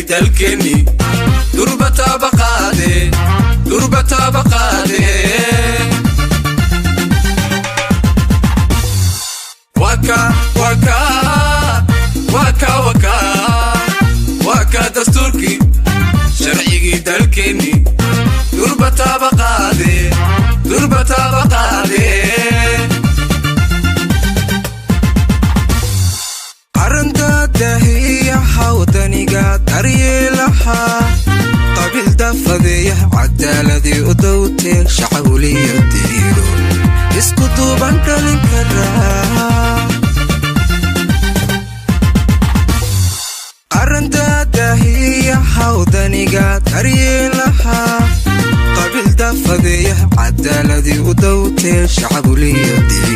dalkeni durbata baqade waka dasturki sharcigi dalkeni durbata baqade aranta dahiya hawdaniga daryeelaha qabil dafadaya cadaaladi u dawte shacawliyo diiro isku duuban dhalin karaa aranta dahiya hawdaniga daryeelaha qabil dafadaya cadaaladi u dawte shacawliyo diiro